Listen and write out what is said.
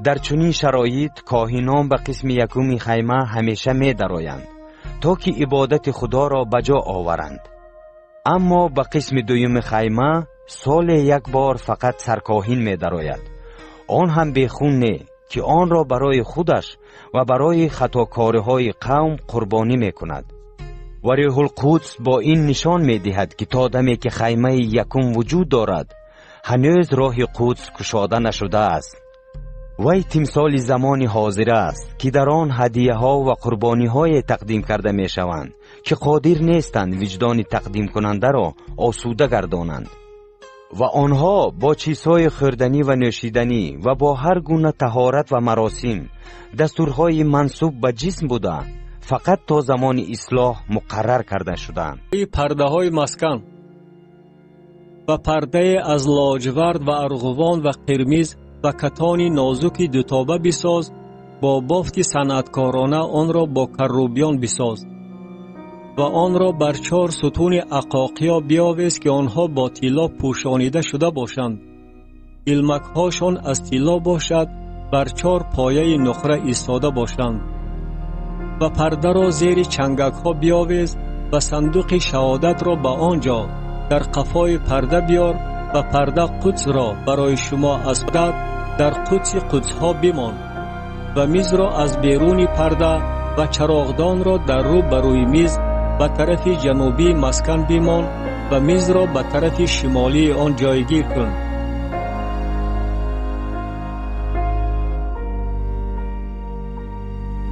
در چنین شرایط کاهنان به قسم یکم خیمه همیشه می درآیند تا که عبادت خدا را بجا آورند. اما به قسم دوم خیمه سال یک بار فقط سرکاهن می درآید، آن هم بیخون نه که آن را برای خودش و برای خطاکاری‌های قوم قربانی می کند. و روح القدس با این نشان می دهد که تا دمی که خیمه یکم وجود دارد هنوز راه قدس گشاده نشده است. وی تمثال زمان حاضر است که در آن هدیه ها و قربانی های تقدیم کرده می شوند که قادر نیستند وجدان تقدیم کننده را آسوده گردانند و آنها با چیزهای خوردنی و نوشیدنی و با هر گونه طهارت و مراسم دستورهای منسوب به جسم بوده فقط تا زمان اصلاح مقرر کرده شدند. پرده های مسکن و پرده از لاجورد و ارغوان و قرمز و کتان نازک دوتابه بساز، با بافت صنعتکارانه آن را با کروبیان بساز و آن را بر 4 ستون عقاقیا بیاویز که آنها با طلا پوشانیده شده باشند. علمک هاشان از طلا باشد، بر 4 پایه نخره ایستاده باشند. و پرده را زیر چنگک ها بیاویز و صندوق شهادت را به آنجا در قفای پرده بیار و پرده قدس را برای شما از خود در قدس قدس ها بمان و میز را از بیرون پرده و چراغدان را در رو بروی میز به طرف جنوبی مسکن بمان و میز را به طرف شمالی آن جایگیر کن.